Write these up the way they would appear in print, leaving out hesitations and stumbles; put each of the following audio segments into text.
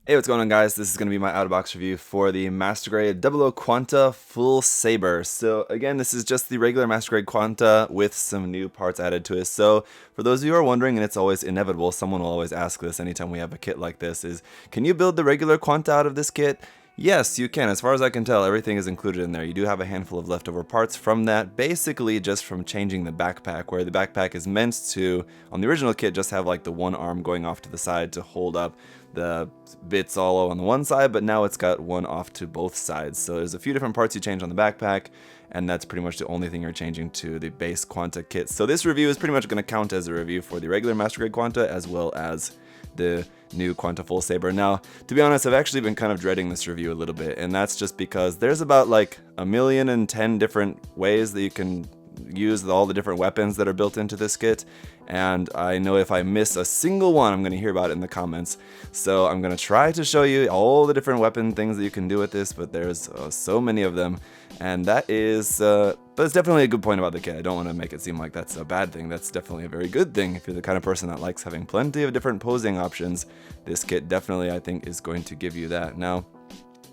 Hey, what's going on, guys? This is going to be my out-of-box review for the Master Grade 00 Quanta Full Saber. So again, this is just the regular Master Grade Quanta with some new parts added to it. So for those of you who are wondering, and it's always inevitable, someone will always ask this anytime we have a kit like this, is can you build the regular Quanta out of this kit? Yes, you can. As far as I can tell, everything is included in there. You do have a handful of leftover parts from that, basically just from changing the backpack, where the backpack is meant to, on the original kit, just have like the one arm going off to the side to hold up the bits all on the one side, but now it's got one off to both sides. So there's a few different parts you change on the backpack, and that's pretty much the only thing you're changing to the base Quanta kit. So this review is pretty much going to count as a review for the regular Master Grade Quanta as well as the new Quanta Full Saber. Now, to be honest, I've actually been kind of dreading this review a little bit, and that's just because there's about like 1,010,000 different ways that you can use all the different weapons that are built into this kit, and I know if I miss a single one, I'm going to hear about it in the comments. So I'm going to try to show you all the different weapon things that you can do with this, but there's so many of them, and that is but it's definitely a good point about the kit. I don't want to make it seem like that's a bad thing. That's definitely a very good thing. If you're the kind of person that likes having plenty of different posing options, this kit definitely, I think, is going to give you that. Now,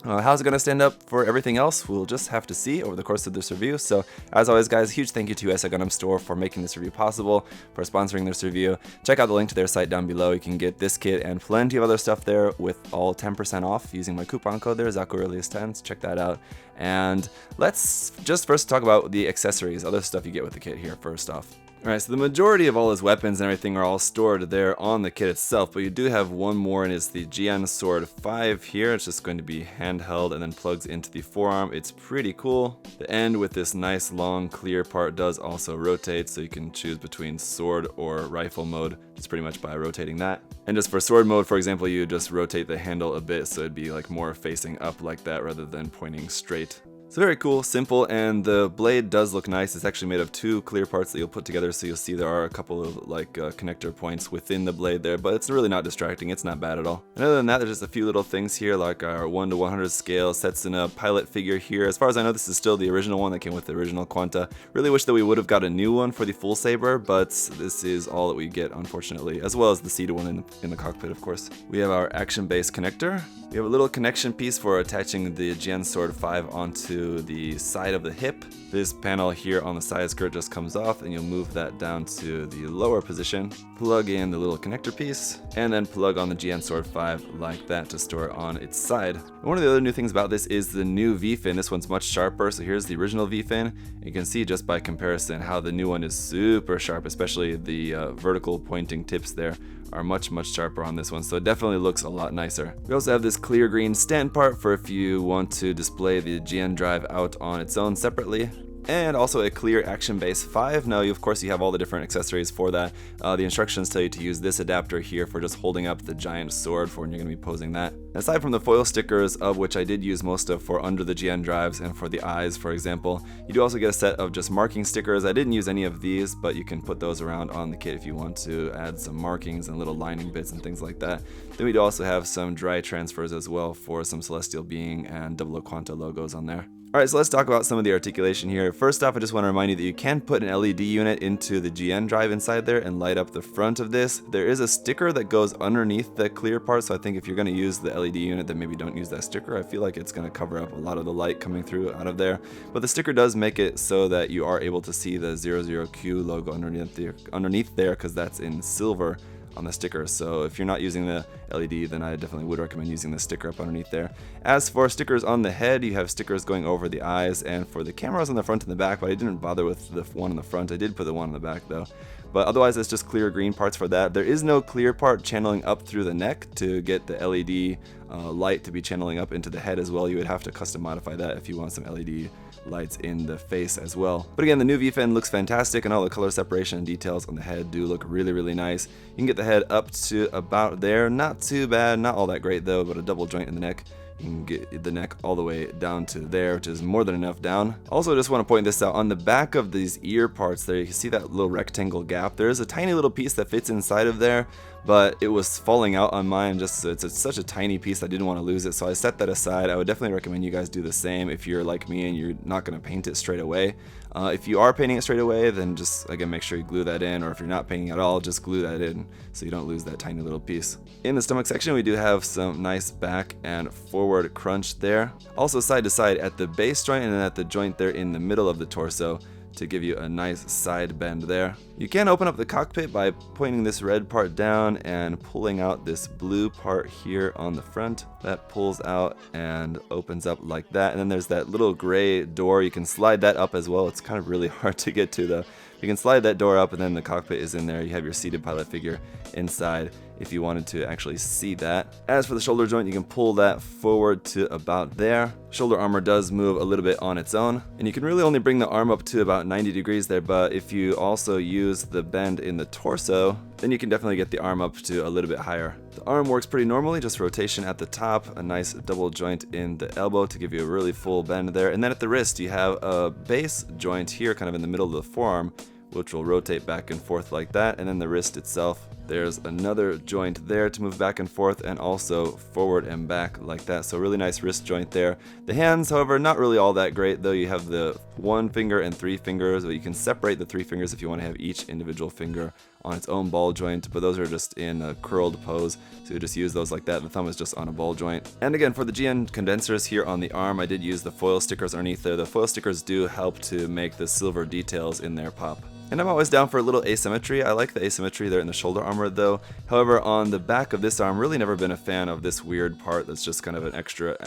how's it going to stand up for everything else? We'll just have to see over the course of this review. So, as always, guys, huge thank you to USA Gundam Store for making this review possible, for sponsoring this review. Check out the link to their site down below. You can get this kit and plenty of other stuff there with all 10% off using my coupon code there, ZakuAurelius10. So check that out. And let's just first talk about the accessories, other stuff you get with the kit here first off. Alright, so the majority of all his weapons and everything are all stored there on the kit itself, but you do have one more, and it's the GN Sword 5 here. It's just going to be handheld and then plugs into the forearm. It's pretty cool. The end with this nice long clear part does also rotate, so you can choose between sword or rifle mode, just pretty much by rotating that. And just for sword mode, for example, you just rotate the handle a bit, so it'd be like more facing up like that rather than pointing straight. So very cool, simple, and the blade does look nice. It's actually made of two clear parts that you'll put together, so you'll see there are a couple of like connector points within the blade there, but it's really not distracting. It's not bad at all. And other than that, there's just a few little things here, like our 1 to 100 scale sets in a pilot figure here. As far as I know, this is still the original one that came with the original Quanta. Really wish that we would have got a new one for the Full Saber, but this is all that we get, unfortunately, as well as the seated one in the cockpit, of course. We have our action-based connector. We have a little connection piece for attaching the GN Sword 5 onto the side of the hip. This panel here on the side skirt just comes off, and you'll move that down to the lower position. Plug in the little connector piece, and then plug on the GN Sword 5 like that to store it on its side. And one of the other new things about this is the new V-fin. This one's much sharper, so here's the original V-fin. You can see just by comparison how the new one is super sharp, especially the vertical pointing tips there are much sharper on this one, so it definitely looks a lot nicer. We also have this clear green stand part for if you want to display the GN drive out on its own separately. And also a clear action base 5. Now, of course, you have all the different accessories for that. The instructions tell you to use this adapter here for just holding up the giant sword for when you're going to be posing that. Aside from the foil stickers, of which I did use most of for under the GN drives and for the eyes, for example, you do also get a set of just marking stickers. I didn't use any of these, but you can put those around on the kit if you want to add some markings and little lining bits and things like that. Then we do also have some dry transfers as well for some Celestial Being and 00 Quanta logos on there. Alright, so let's talk about some of the articulation here. First off, I just want to remind you that you can put an LED unit into the GN drive inside there and light up the front of this. There is a sticker that goes underneath the clear part, so I think if you're going to use the LED unit, then maybe don't use that sticker. I feel like it's going to cover up a lot of the light coming through out of there. But the sticker does make it so that you are able to see the 00Q logo underneath there, because that's in silver on the sticker. So if you're not using the LED, then I definitely would recommend using the sticker up underneath there. As for stickers on the head, you have stickers going over the eyes and for the cameras on the front and the back, but I didn't bother with the one on the front. I did put the one on the back though. But otherwise, it's just clear green parts for that. There is no clear part channeling up through the neck to get the LED light to be channeling up into the head as well. You would have to custom modify that if you want some LED lights in the face as well. But again, the new V-fin looks fantastic, and all the color separation and details on the head do look really nice. You can get the head up to about there. Not too bad, not all that great though, but a double joint in the neck. You can get the neck all the way down to there, which is more than enough down. Also, just want to point this out. On the back of these ear parts there, you can see that little rectangle gap. There is a tiny little piece that fits inside of there, but it was falling out on mine. Just it's such a tiny piece, I didn't want to lose it, so I set that aside. I would definitely recommend you guys do the same if you're like me and you're not going to paint it straight away. If you are painting it straight away, then just again make sure you glue that in, or if you're not painting at all, just glue that in so you don't lose that tiny little piece. In the stomach section, we do have some nice back and forward crunch there. Also side to side at the base joint and then at the joint there in the middle of the torso to give you a nice side bend there. You can open up the cockpit by pointing this red part down and pulling out this blue part here on the front. That pulls out and opens up like that, and then there's that little gray door. You can slide that up as well. It's kind of really hard to get to though. You can slide that door up and then the cockpit is in there. You have your seated pilot figure inside if you wanted to actually see that. As for the shoulder joint, you can pull that forward to about there. Shoulder armor does move a little bit on its own, and you can really only bring the arm up to about 90 degrees there, but if you also use the bend in the torso, then you can definitely get the arm up to a little bit higher. The arm works pretty normally, just rotation at the top, a nice double joint in the elbow to give you a really full bend there, and then at the wrist you have a base joint here kind of in the middle of the forearm, which will rotate back and forth like that, and then the wrist itself, there's another joint there to move back and forth and also forward and back like that. So really nice wrist joint there. The hands, however, not really all that great, though. You have the 1 finger and 3 fingers, but you can separate the 3 fingers if you want to have each individual finger on its own ball joint, but those are just in a curled pose, so you just use those like that. The thumb is just on a ball joint. And again, for the GN condensers here on the arm, I did use the foil stickers underneath there. The foil stickers do help to make the silver details in there pop. And I'm always down for a little asymmetry. I like the asymmetry there in the shoulder armor though. However, on the back of this arm, really never been a fan of this weird part that's just kind of an extra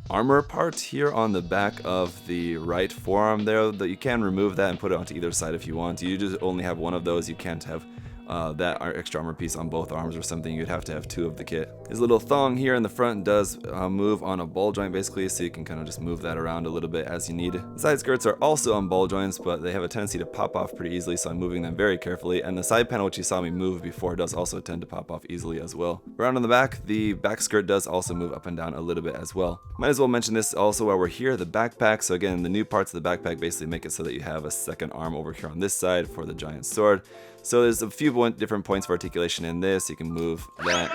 armor part here on the back of the right forearm there. That you can remove that and put it onto either side if you want. You just only have one of those. You can't have that extra armor piece on both arms or something. You'd have to have 2 of the kit. This little thong here in the front does move on a ball joint basically, so you can kind of just move that around a little bit as you need. The side skirts are also on ball joints, but they have a tendency to pop off pretty easily, so I'm moving them very carefully. And the side panel, which you saw me move before, does also tend to pop off easily as well. Around on the back skirt does also move up and down a little bit as well. Might as well mention this also while we're here, the backpack. So again, the new parts of the backpack basically make it so that you have a second arm over here on this side for the giant sword. So there's a few different points for articulation in this. You can move that.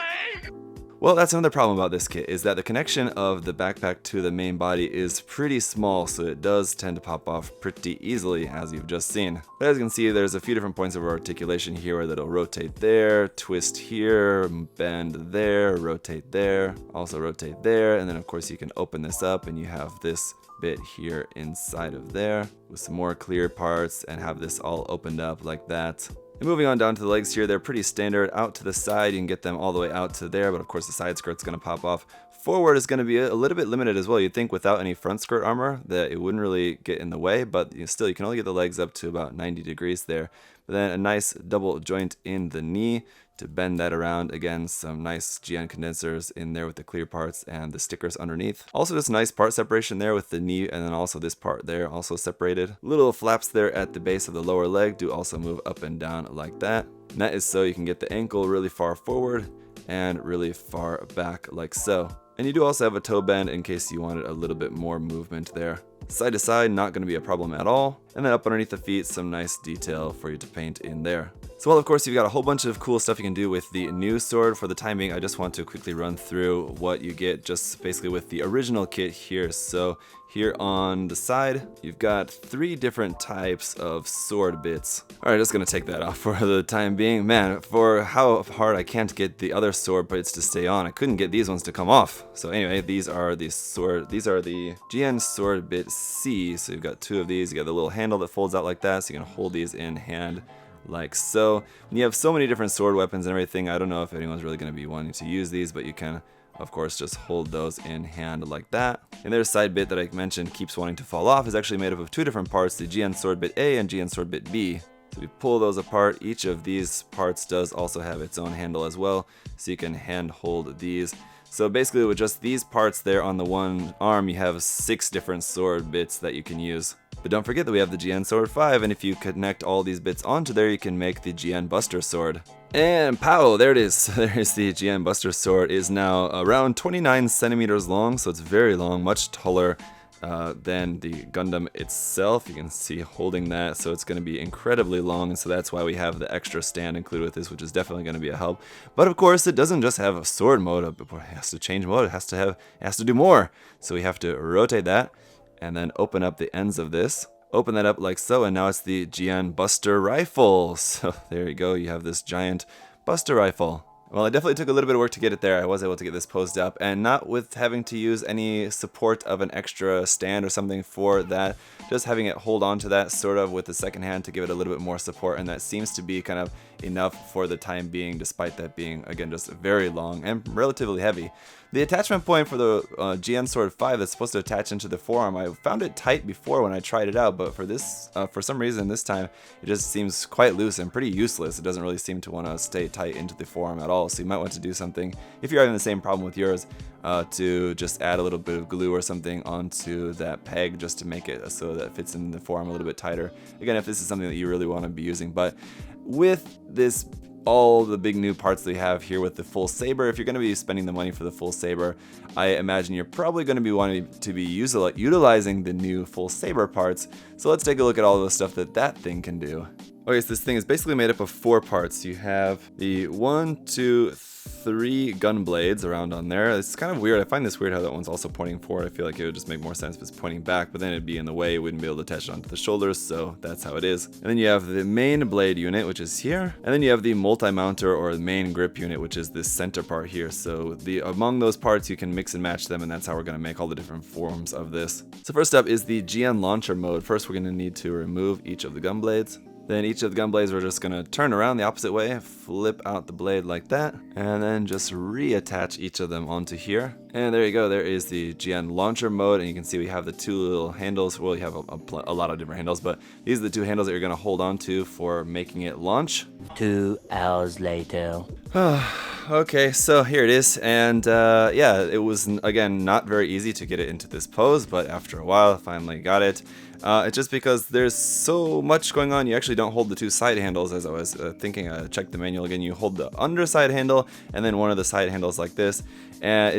Well, that's another problem about this kit, is that the connection of the backpack to the main body is pretty small, so it does tend to pop off pretty easily, as you've just seen. But as you can see, there's a few different points of articulation here where that'll rotate there, twist here, bend there, rotate there, also rotate there, and then of course you can open this up and you have this bit here inside of there with some more clear parts and have this all opened up like that. And moving on down to the legs here, they're pretty standard. Out to the side, you can get them all the way out to there, but of course the side skirt's going to pop off. Forward is going to be a little bit limited as well. You'd think without any front skirt armor that it wouldn't really get in the way, but still you can only get the legs up to about 90 degrees there. But then a nice double joint in the knee to bend that around. Again, some nice GN condensers in there with the clear parts and the stickers underneath. Also just nice part separation there with the knee, and then also this part there also separated. Little flaps there at the base of the lower leg do also move up and down like that. And that is so you can get the ankle really far forward and really far back like so. And you do also have a toe bend in case you wanted a little bit more movement there. Side to side, not going to be a problem at all. And then up underneath the feet, some nice detail for you to paint in there. So while of course you've got a whole bunch of cool stuff you can do with the new sword, for the time being I just want to quickly run through what you get just basically with the original kit here. So here on the side, you've got 3 different types of sword bits. Alright, just gonna take that off for the time being. Man, for how hard I can't get the other sword bits to stay on, I couldn't get these ones to come off. So anyway, these are the GN sword bit C. So you've got 2 of these. You got the little handle that folds out like that, so you can hold these in hand like so. When you have so many different sword weapons and everything, I don't know if anyone's really going to be wanting to use these, but you can of course just hold those in hand like that. And their side bit that I mentioned keeps wanting to fall off is actually made up of 2 different parts, the GN sword bit A and GN sword bit B. So if you pull those apart, each of these parts does also have its own handle as well, so you can hand hold these. So basically with just these parts there on the one arm, you have 6 different sword bits that you can use. But don't forget that we have the GN Sword 5, and if you connect all these bits onto there, you can make the GN Buster Sword. And pow, there it is. There's the GN Buster Sword. It is now around 29 centimeters long, so it's very long, much taller than the Gundam itself. You can see holding that, so it's going to be incredibly long, and so that's why we have the extra stand included with this, which is definitely going to be a help. But of course, it doesn't just have a sword mode. It has to change mode. It has to do more. So we have to rotate that, and then open up the ends of this, open that up like so, and now it's the GN Buster Rifle. So there you go, you have this giant Buster Rifle. Well, it definitely took a little bit of work to get it there. I was able to get this posed up, and not with having to use any support of an extra stand or something for that. Just having it hold on to that sort of with the second hand to give it a little bit more support, and that seems to be kind of enough for the time being, despite that being, again, just very long and relatively heavy. The attachment point for the GN Sword 5 that's supposed to attach into the forearm, I found it tight before when I tried it out, but for this, for some reason this time, it just seems quite loose and pretty useless. It doesn't really seem to want to stay tight into the forearm at all, so you might want to do something, if you're having the same problem with yours, to just add a little bit of glue or something onto that peg just to make it so that it fits in the forearm a little bit tighter. Again, if this is something that you really want to be using, but with this, all the big new parts that we have here with the full Saber, if you're going to be spending the money for the full Saber, I imagine you're probably going to be wanting to be utilizing the new full Saber parts. So let's take a look at all the stuff that that thing can do. Okay, so this thing is basically made up of 4 parts. You have the 1, 2, 3 gun blades around on there. It's kind of weird. I find this weird how that one's also pointing forward. I feel like it would just make more sense if it's pointing back, but then it'd be in the way. It wouldn't be able to attach it onto the shoulders, so that's how it is. And then you have the main blade unit, which is here. And then you have the multi-mounter or the main grip unit, which is this center part here. So among those parts, you can mix and match them, and that's how we're going to make all the different forms of this. So first up is the GN launcher mode. First, we're going to need to remove each of the gun blades. Then each of the gun blades we're just going to turn around the opposite way, flip out the blade like that, and then just reattach each of them onto here. And there you go, there is the GN launcher mode, and you can see we have the 2 little handles. Well, you have a lot of different handles, but these are the 2 handles that you're going to hold on to for making it launch. 2 hours later. Okay, so here it is, and yeah, it was, again, not very easy to get it into this pose, but after a while, I finally got it. It's just because there's so much going on, you actually don't hold the 2 side handles, as I was thinking. I checked the manual again. You hold the underside handle, and then one of the side handles like this, and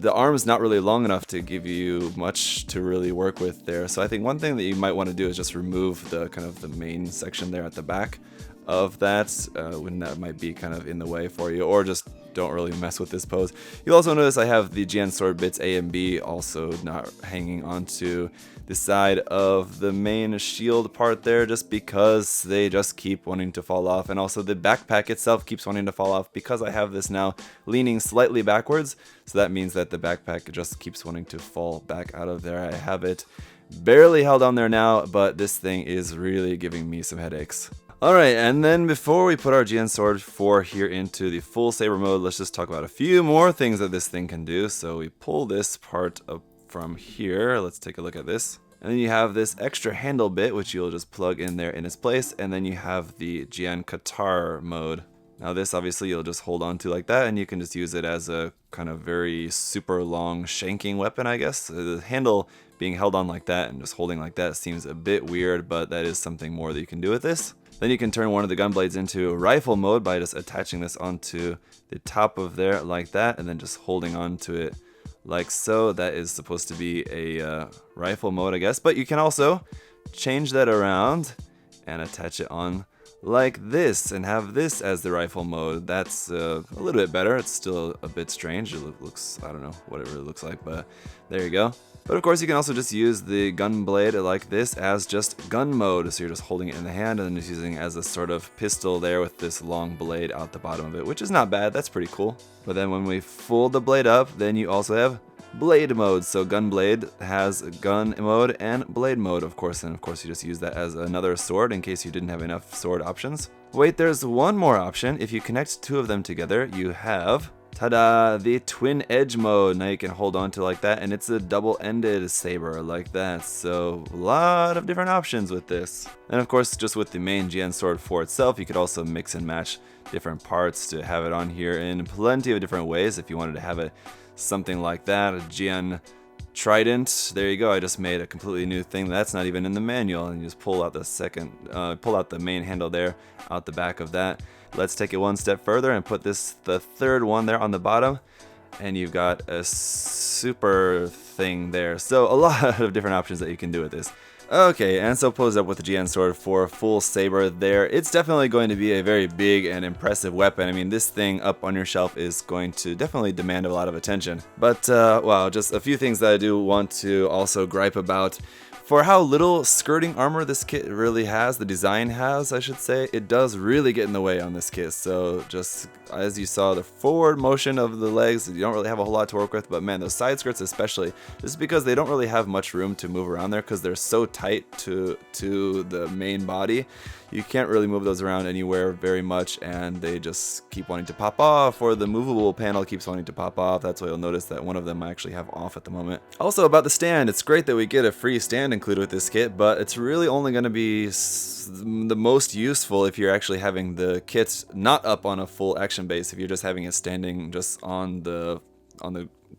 the arm's not really long enough to give you much to really work with there. So I think one thing that you might want to do is just remove the kind of the main section there at the back of that, when that might be kind of in the way for you, or just don't really mess with this pose. You'll also notice I have the GN sword bits A and B also not hanging onto the side of the main shield part there, just because they just keep wanting to fall off, and also the backpack itself keeps wanting to fall off because I have this now leaning slightly backwards, so that means that the backpack just keeps wanting to fall back out of there. I have it barely held on there now, but this thing is really giving me some headaches. Alright, and then before we put our GN Sword 4 here into the full Saber mode, let's just talk about a few more things that this thing can do. So we pull this part up from here. Let's take a look at this. And then you have this extra handle bit, which you'll just plug in there in its place. And then you have the GN Qatar mode. Now this, obviously, you'll just hold on to like that, and you can just use it as a kind of very super long shanking weapon, I guess. The handle being held on like that and just holding like that seems a bit weird, but that is something more that you can do with this. Then you can turn one of the gun blades into rifle mode by just attaching this onto the top of there like that, and then just holding on to it like so. That is supposed to be a rifle mode, I guess, but you can also change that around and attach it on like this and have this as the rifle mode. That's a little bit better. It's still a bit strange. It looks, I don't know what it really looks like, but there you go. But of course you can also just use the gun blade like this as just gun mode, so you're just holding it in the hand and then just using it as a sort of pistol there with this long blade out the bottom of it, which is not bad. That's pretty cool. But then when we fold the blade up, then you also have blade mode. So gun blade has gun mode and blade mode, of course, and of course you just use that as another sword in case you didn't have enough sword options. Wait, there's one more option. If you connect 2 of them together, you have, ta-da, the twin edge mode. Now you can hold on to like that, and it's a double-ended saber like that. So a lot of different options with this. And of course, just with the main GN Sword 4 itself, you could also mix and match different parts to have it on here in plenty of different ways. If you wanted to have it something like that, a GN Trident, there you go. I just made a completely new thing that's not even in the manual, and you just pull out the main handle there out the back of that. Let's take it one step further and put the 3rd one there on the bottom, and you've got a super thing there. So a lot of different options that you can do with this. Okay, and so posed up with the GN Sword 4 full saber there, it's definitely going to be a very big and impressive weapon. I mean, this thing up on your shelf is going to definitely demand a lot of attention. But, well, just a few things that I do want to also gripe about. For how little skirting armor this kit really has, the design has, I should say, it does really get in the way on this kit. So just as you saw, the forward motion of the legs, you don't really have a whole lot to work with, but man, those side skirts especially, this is because they don't really have much room to move around there because they're so tight to the main body. You can't really move those around anywhere very much, and they just keep wanting to pop off, or the movable panel keeps wanting to pop off. That's why you'll notice that one of them I actually have off at the moment. Also about the stand, it's great that we get a free stand included with this kit, but it's really only going to be the most useful if you're actually having the kit not up on a full action base. If you're just having it standing just on the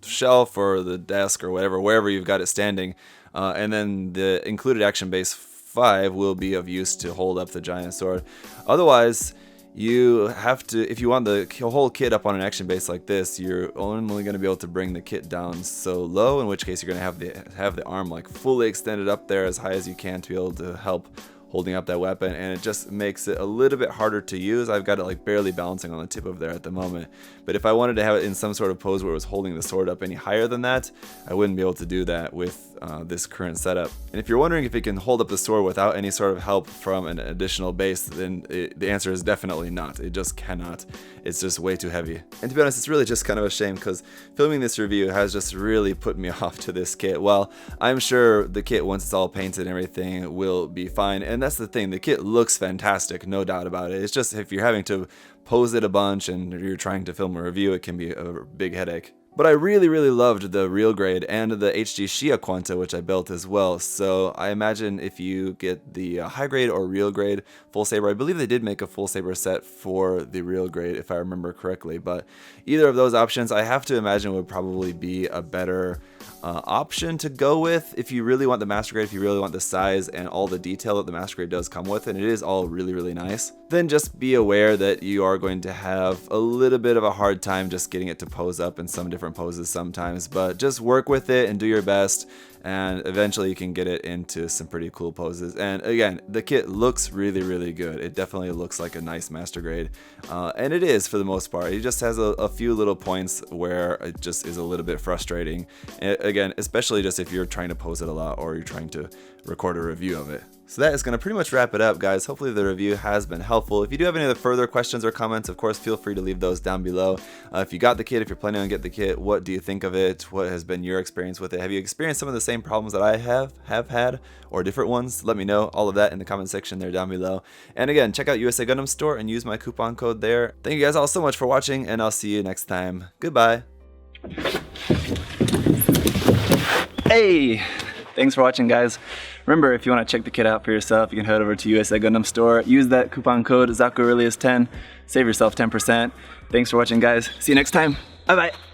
shelf or the desk or whatever, wherever you've got it standing, and then the included action base 5 will be of use to hold up the giant sword. Otherwise, you have to, if you want the whole kit up on an action base like this, you're only going to be able to bring the kit down so low, in which case you're going to have the arm like fully extended up there as high as you can to be able to help holding up that weapon, and it just makes it a little bit harder to use. I've got it like barely balancing on the tip of there at the moment, but if I wanted to have it in some sort of pose where it was holding the sword up any higher than that, I wouldn't be able to do that with this current setup. And if you're wondering if it can hold up the sword without any sort of help from an additional base, then the answer is definitely not. It just cannot. It's just way too heavy. And to be honest, it's really just kind of a shame because filming this review has just really put me off to this kit. Well, I'm sure the kit, once it's all painted and everything, will be fine. And that's the thing, the kit looks fantastic, no doubt about it. It's just if you're having to pose it a bunch and you're trying to film a review, it can be a big headache. But I really loved the real grade and the HG Shia Quanta, which I built as well. So I imagine if you get the high grade or real grade full saber, I believe they did make a full saber set for the real grade if I remember correctly. But either of those options, I have to imagine would probably be a better option to go with if you really want the master grade, if you really want the size and all the detail that the master grade does come with, and it is all really nice. Then just be aware that you are going to have a little bit of a hard time just getting it to pose up in some different poses sometimes, but just work with it and do your best, and eventually you can get it into some pretty cool poses. And again, the kit looks really good. It definitely looks like a nice master grade, and it is for the most part. It just has a few little points where it just is a little bit frustrating, again, especially just if you're trying to pose it a lot or you're trying to record a review of it. So that is going to pretty much wrap it up, guys. Hopefully the review has been helpful. If you do have any other further questions or comments, of course, feel free to leave those down below. If you got the kit, if you're planning on getting the kit, what do you think of it? What has been your experience with it? Have you experienced some of the same problems that I have had, or different ones? Let me know all of that in the comment section there down below. And again, check out USA Gundam Store and use my coupon code there. Thank you guys all so much for watching, and I'll see you next time. Goodbye. Hey! Thanks for watching, guys. Remember, if you want to check the kit out for yourself, you can head over to USA Gundam Store. Use that coupon code ZakuAurelius10. Save yourself 10%. Thanks for watching, guys. See you next time. Bye-bye.